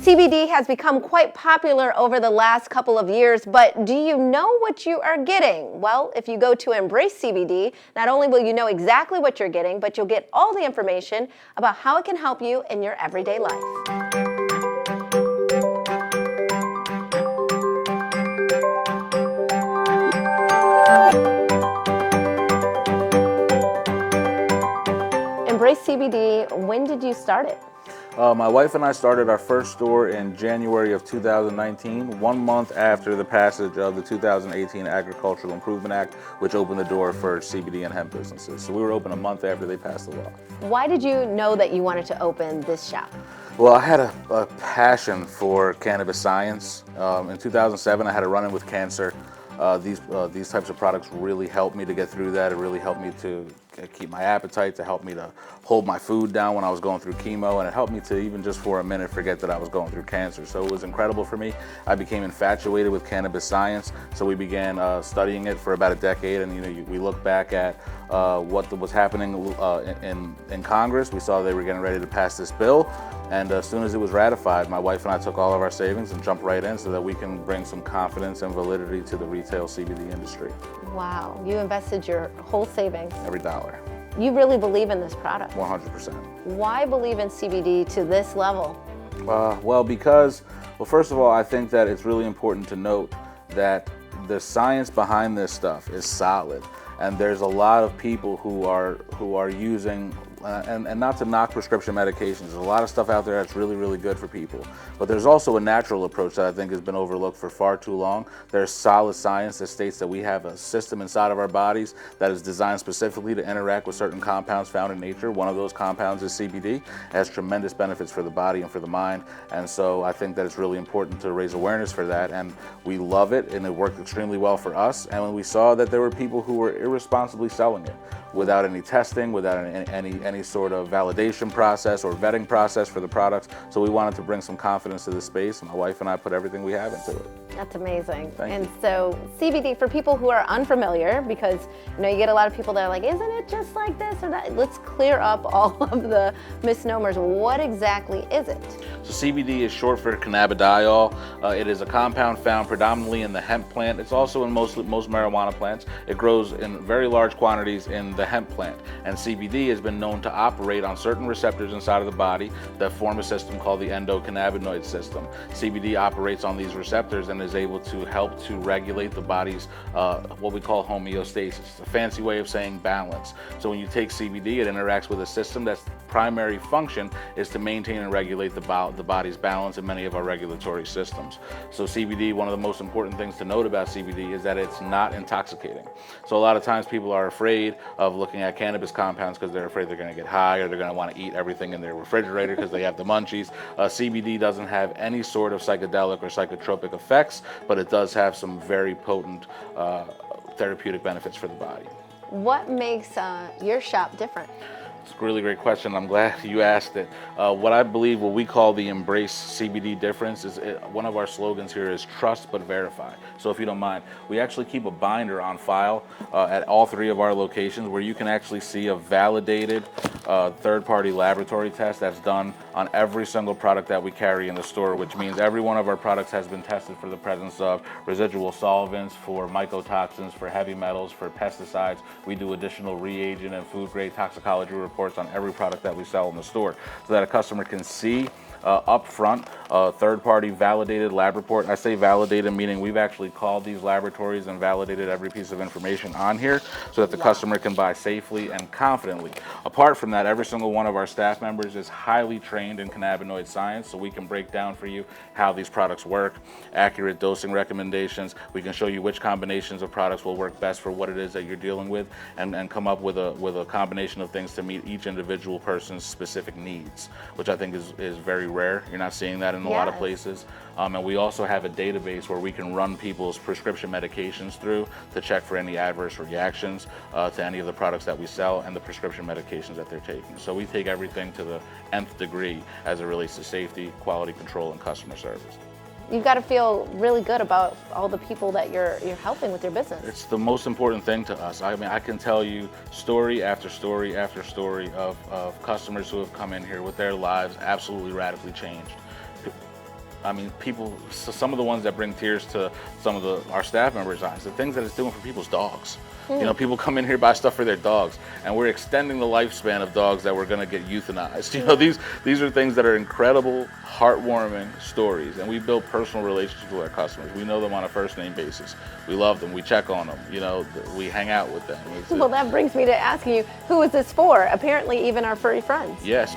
CBD has become quite popular over the last couple of years, but do you know what you are getting? Well, if you go to Embrace CBD, not only will you know exactly what you're getting, but you'll get all the information about how it can help you in your everyday life. Embrace CBD, when did you start it? My wife and I started our first store in January of 2019, 1 month after the passage of the 2018 Agricultural Improvement Act, which opened the door for CBD and hemp businesses. So we were open a month after they passed the law. Why did you know that you wanted to open this shop? Well, I had a passion for cannabis science. In 2007, I had a run-in with cancer. These types of products really helped me to get through that. It really helped me to keep my appetite, to help me to hold my food down when I was going through chemo, and it helped me to even just for a minute forget that I was going through cancer. So it was incredible for me. I became infatuated with cannabis science, so we began studying it for about a decade, and we look back at what was happening in Congress. We saw they were getting ready to pass this bill, and as soon as it was ratified, my wife and I took all of our savings and jumped right in so that we can bring some confidence and validity to the retail CBD industry. Wow, you invested your whole savings. Every dollar. You really believe in this product. 100%. Why believe in CBD to this level? Well, first of all, I think that it's really important to note that the science behind this stuff is solid, and there's a lot of people who are using, and not to knock prescription medications, there's a lot of stuff out there that's really, really good for people. But there's also a natural approach that I think has been overlooked for far too long. There's solid science that states that we have a system inside of our bodies that is designed specifically to interact with certain compounds found in nature. One of those compounds is CBD. It has tremendous benefits for the body and for the mind. And so I think that it's really important to raise awareness for that. And we love it, and it worked extremely well for us. And when we saw that there were people who were irresponsibly selling it without any testing, without any sort of validation process or vetting process for the products. So we wanted to bring some confidence to the space, and my wife and I put everything we have into it. That's amazing. Thank you. So CBD, for people who are unfamiliar, because you get a lot of people that are like, isn't it just like this or that? Let's clear up all of the misnomers. What exactly is it? So CBD is short for cannabidiol. It is a compound found predominantly in the hemp plant. It's also in most marijuana plants. It grows in very large quantities in the hemp plant. And CBD has been known to operate on certain receptors inside of the body that form a system called the endocannabinoid system. CBD operates on these receptors and is able to help to regulate the body's what we call homeostasis. It's a fancy way of saying balance. So when you take CBD, it interacts with a system that's primary function is to maintain and regulate the body's balance in many of our regulatory systems. So CBD, one of the most important things to note about CBD is that it's not intoxicating. So a lot of times people are afraid of looking at cannabis compounds because they're afraid they're going to get high, or they're going to want to eat everything in their refrigerator because they have the munchies. CBD doesn't have any sort of psychedelic or psychotropic effects, but it does have some very potent therapeutic benefits for the body. What makes your shop different? It's a really great question. I'm glad you asked it. What we call the Embrace CBD Difference is one of our slogans here is trust but verify. So if you don't mind, we actually keep a binder on file at all 3 of our locations where you can actually see a validated third-party laboratory test that's done on every single product that we carry in the store, which means every one of our products has been tested for the presence of residual solvents, for mycotoxins, for heavy metals, for pesticides. We do additional reagent and food-grade toxicology reports on every product that we sell in the store so that a customer can see up front a third-party validated lab report. I say validated meaning we've actually called these laboratories and validated every piece of information on here so that the customer can buy safely and confidently. Apart from that, every single one of our staff members is highly trained in cannabinoid science, so we can break down for you how these products work, accurate dosing recommendations. We can show you which combinations of products will work best for what it is that you're dealing with, and come up with a combination of things to meet each individual person's specific needs, which I think is very rare. You're not seeing that in a lot of places. And we also have a database where we can run people's prescription medications through to check for any adverse reactions to any of the products that we sell and the prescription medications that they're taking. So we take everything to the nth degree as it relates to safety, quality control, and customer service. You've got to feel really good about all the people that you're helping with your business. It's the most important thing to us. I mean, I can tell you story after story after story of customers who have come in here with their lives absolutely radically changed. I mean, people, so some of the ones that bring tears to some of our staff members' eyes, the things that it's doing for people's dogs. You know, people come in here, buy stuff for their dogs, and we're extending the lifespan of dogs that were going to get euthanized. You know, these are things that are incredible, heartwarming stories, and we build personal relationships with our customers. We know them on a first name basis. We love them. We check on them. You know, we hang out with them. Well, that brings me to asking you, who is this for? Apparently, even our furry friends. Yes.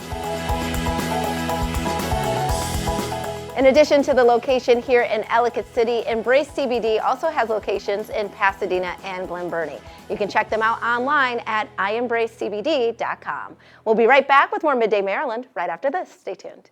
In addition to the location here in Ellicott City, Embrace CBD also has locations in Pasadena and Glen Burnie. You can check them out online at iembracecbd.com. We'll be right back with more Midday Maryland right after this. Stay tuned.